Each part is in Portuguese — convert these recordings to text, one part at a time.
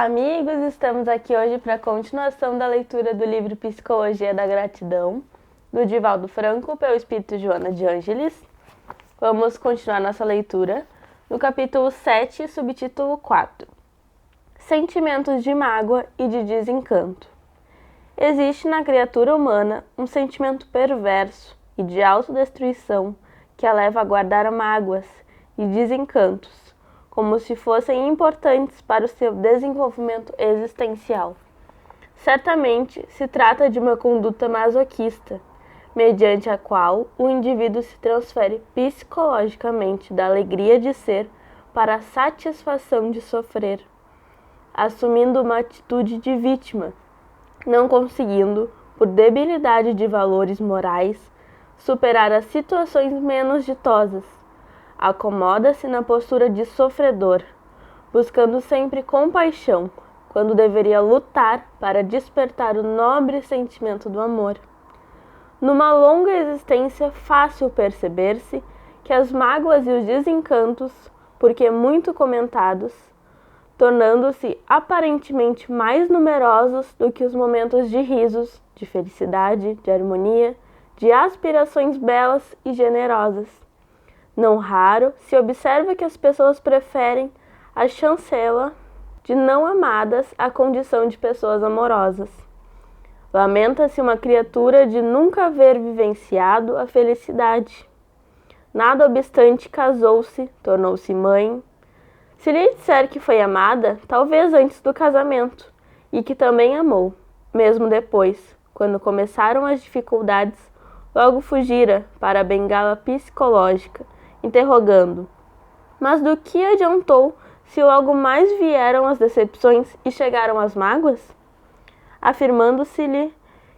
Olá, amigos! Estamos aqui hoje para a continuação da leitura do livro Psicologia da Gratidão, do Divaldo Franco, pelo Espírito Joana de Ângeles. Vamos continuar nossa leitura no capítulo 7, subtítulo 4. Sentimentos de mágoa e de desencanto. Existe na criatura humana um sentimento perverso e de autodestruição que a leva a guardar mágoas e desencantos, como se fossem importantes para o seu desenvolvimento existencial. Certamente se trata de uma conduta masoquista, mediante a qual o indivíduo se transfere psicologicamente da alegria de ser para a satisfação de sofrer, assumindo uma atitude de vítima, não conseguindo, por debilidade de valores morais, superar as situações menos ditosas. Acomoda-se na postura de sofredor, buscando sempre compaixão, quando deveria lutar para despertar o nobre sentimento do amor. Numa longa existência, fácil perceber-se que as mágoas e os desencantos, porque muito comentados, tornando-se aparentemente mais numerosos do que os momentos de risos, de felicidade, de harmonia, de aspirações belas e generosas. Não raro se observa que as pessoas preferem a chancela de não amadas à condição de pessoas amorosas. Lamenta-se uma criatura de nunca haver vivenciado a felicidade. Nada obstante, casou-se, tornou-se mãe. Se lhe disser que foi amada, talvez antes do casamento, e que também amou, mesmo depois, quando começaram as dificuldades, logo fugira para a bengala psicológica, interrogando: mas do que adiantou se logo mais vieram as decepções e chegaram as mágoas? Afirmando-se-lhe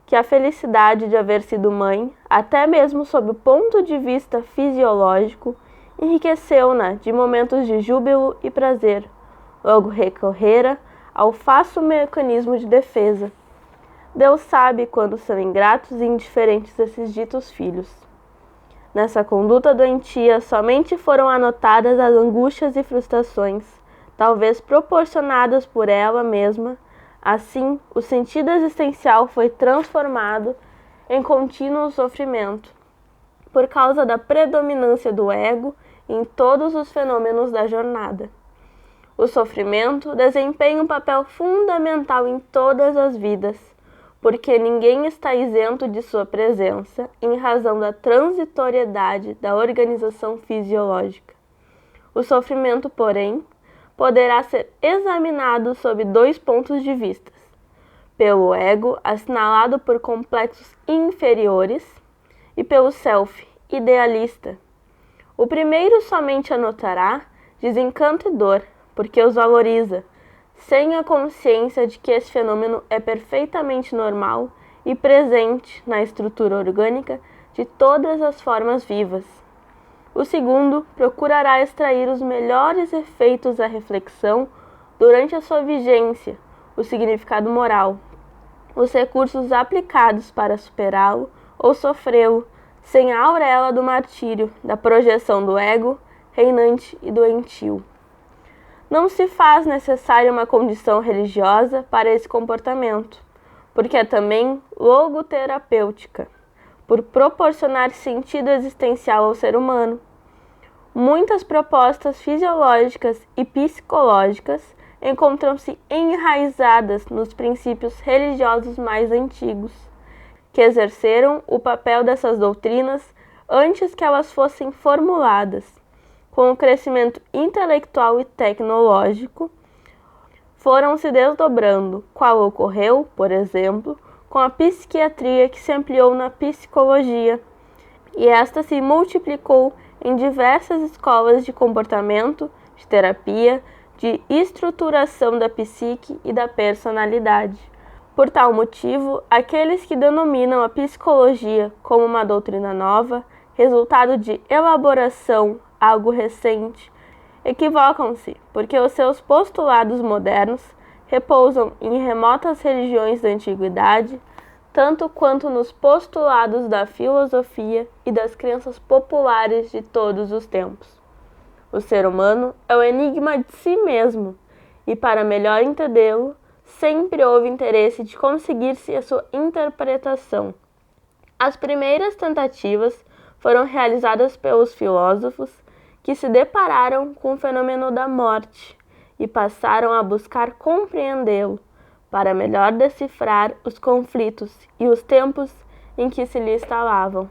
que a felicidade de haver sido mãe, até mesmo sob o ponto de vista fisiológico, enriqueceu-na de momentos de júbilo e prazer, logo recorrera ao fácil mecanismo de defesa. Deus sabe quando são ingratos e indiferentes esses ditos filhos. Nessa conduta doentia, somente foram anotadas as angústias e frustrações, talvez proporcionadas por ela mesma. Assim, o sentido existencial foi transformado em contínuo sofrimento, por causa da predominância do ego em todos os fenômenos da jornada. O sofrimento desempenha um papel fundamental em todas as vidas, porque ninguém está isento de sua presença em razão da transitoriedade da organização fisiológica. O sofrimento, porém, poderá ser examinado sob dois pontos de vista: pelo ego, assinalado por complexos inferiores, e pelo self, idealista. O primeiro somente anotará desencanto e dor, porque os valoriza, sem a consciência de que esse fenômeno é perfeitamente normal e presente na estrutura orgânica de todas as formas vivas. O segundo procurará extrair os melhores efeitos da reflexão durante a sua vigência, o significado moral, os recursos aplicados para superá-lo ou sofrê-lo, sem a auréola do martírio, da projeção do ego reinante e doentio. Não se faz necessária uma condição religiosa para esse comportamento, porque é também logoterapêutica, por proporcionar sentido existencial ao ser humano. Muitas propostas fisiológicas e psicológicas encontram-se enraizadas nos princípios religiosos mais antigos, que exerceram o papel dessas doutrinas antes que elas fossem formuladas. Com o crescimento intelectual e tecnológico, foram se desdobrando, qual ocorreu, por exemplo, com a psiquiatria, que se ampliou na psicologia, e esta se multiplicou em diversas escolas de comportamento, de terapia, de estruturação da psique e da personalidade. Por tal motivo, aqueles que denominam a psicologia como uma doutrina nova, resultado de elaboração, algo recente, equivocam-se, porque os seus postulados modernos repousam em remotas religiões da antiguidade, tanto quanto nos postulados da filosofia e das crenças populares de todos os tempos. O ser humano é o enigma de si mesmo, e para melhor entendê-lo, sempre houve interesse de conseguir-se a sua interpretação. As primeiras tentativas foram realizadas pelos filósofos que se depararam com o fenômeno da morte e passaram a buscar compreendê-lo, para melhor decifrar os conflitos e os tempos em que se lhe instalavam.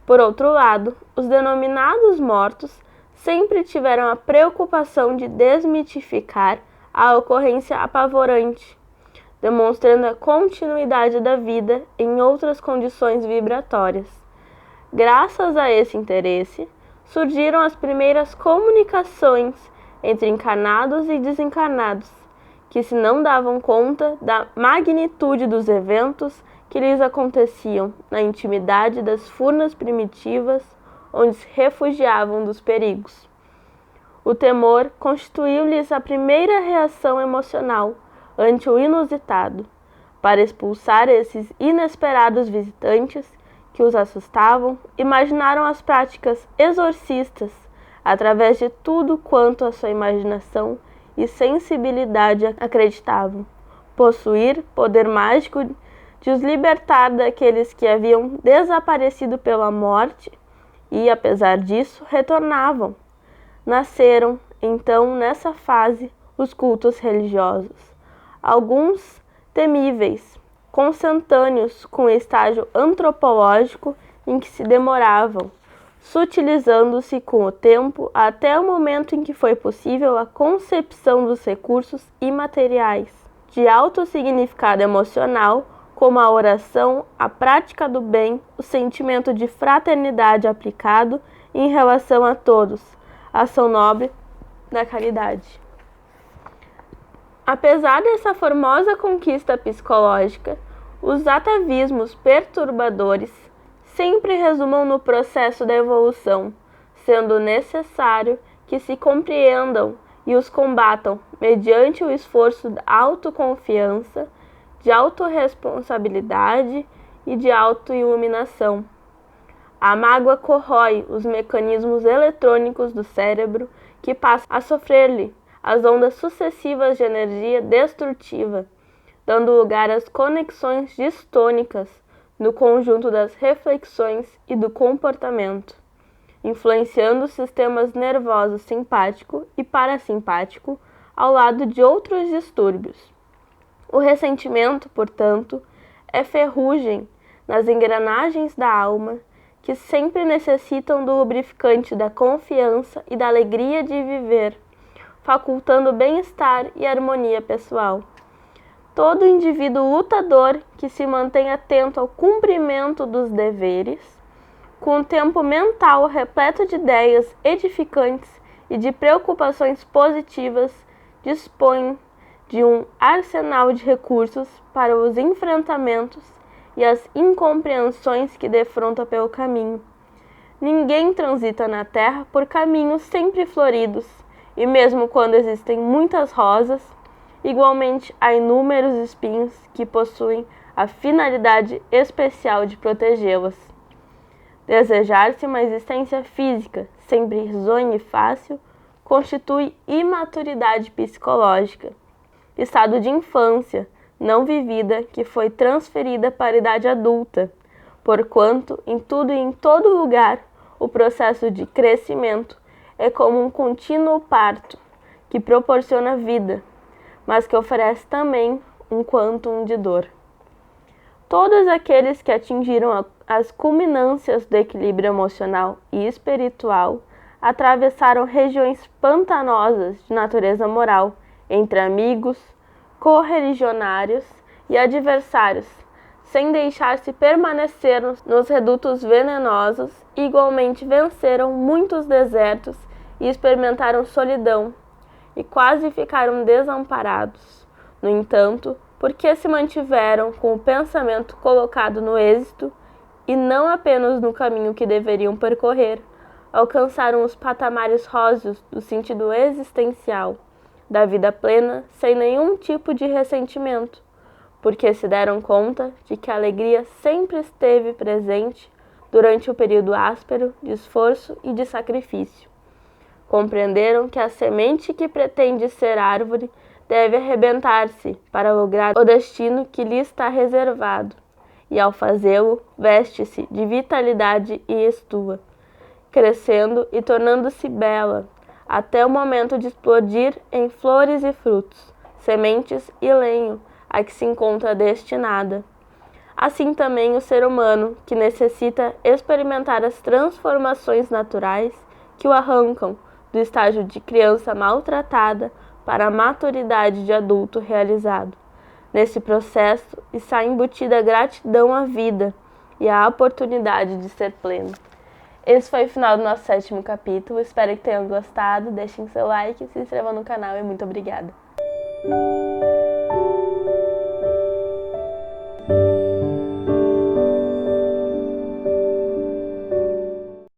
Por outro lado, os denominados mortos sempre tiveram a preocupação de desmitificar a ocorrência apavorante, demonstrando a continuidade da vida em outras condições vibratórias. Graças a esse interesse, surgiram as primeiras comunicações entre encarnados e desencarnados, que se não davam conta da magnitude dos eventos que lhes aconteciam na intimidade das furnas primitivas, onde se refugiavam dos perigos. O temor constituiu-lhes a primeira reação emocional ante o inusitado, para expulsar esses inesperados visitantes que os assustavam. Imaginaram as práticas exorcistas através de tudo quanto a sua imaginação e sensibilidade acreditavam possuir poder mágico de os libertar daqueles que haviam desaparecido pela morte e, apesar disso, retornavam. Nasceram, então, nessa fase, os cultos religiosos, alguns temíveis, consentâneos com o estágio antropológico em que se demoravam, sutilizando-se com o tempo até o momento em que foi possível a concepção dos recursos imateriais, de alto significado emocional, como a oração, a prática do bem, o sentimento de fraternidade aplicado em relação a todos, a ação nobre da caridade. Apesar dessa formosa conquista psicológica, os atavismos perturbadores sempre resumam no processo da evolução, sendo necessário que se compreendam e os combatam mediante o esforço da autoconfiança, de autorresponsabilidade e de autoiluminação. A mágoa corrói os mecanismos eletrônicos do cérebro que passam a sofrer-lhe as ondas sucessivas de energia destrutiva, dando lugar às conexões distônicas no conjunto das reflexões e do comportamento, influenciando os sistemas nervosos simpático e parasimpático ao lado de outros distúrbios. O ressentimento, portanto, é ferrugem nas engrenagens da alma que sempre necessitam do lubrificante da confiança e da alegria de viver, facultando bem-estar e harmonia pessoal. Todo indivíduo lutador que se mantém atento ao cumprimento dos deveres, com o tempo mental repleto de ideias edificantes e de preocupações positivas, dispõe de um arsenal de recursos para os enfrentamentos e as incompreensões que defronta pelo caminho. Ninguém transita na terra por caminhos sempre floridos, e mesmo quando existem muitas rosas, igualmente há inúmeros espinhos que possuem a finalidade especial de protegê-las. Desejar-se uma existência física sempre risonha e fácil constitui imaturidade psicológica, estado de infância não vivida que foi transferida para a idade adulta, porquanto em tudo e em todo lugar o processo de crescimento é como um contínuo parto que proporciona vida, mas que oferece também um quantum de dor. Todos aqueles que atingiram as culminâncias do equilíbrio emocional e espiritual atravessaram regiões pantanosas de natureza moral entre amigos, correligionários e adversários, sem deixar-se permanecer nos redutos venenosos, igualmente venceram muitos desertos e experimentaram solidão, e quase ficaram desamparados. No entanto, porque se mantiveram com o pensamento colocado no êxito e não apenas no caminho que deveriam percorrer, alcançaram os patamares róseos do sentido existencial, da vida plena, sem nenhum tipo de ressentimento, porque se deram conta de que a alegria sempre esteve presente durante o período áspero de esforço e de sacrifício. Compreenderam que a semente que pretende ser árvore deve arrebentar-se para lograr o destino que lhe está reservado, e ao fazê-lo, veste-se de vitalidade e estua, crescendo e tornando-se bela, até o momento de explodir em flores e frutos, sementes e lenho, a que se encontra destinada. Assim também o ser humano, que necessita experimentar as transformações naturais que o arrancam do estágio de criança maltratada para a maturidade de adulto realizado. Nesse processo está embutida a gratidão à vida e a oportunidade de ser pleno. Esse foi o final do nosso 7º capítulo. Espero que tenham gostado. Deixem seu like, se inscrevam no canal e muito obrigada.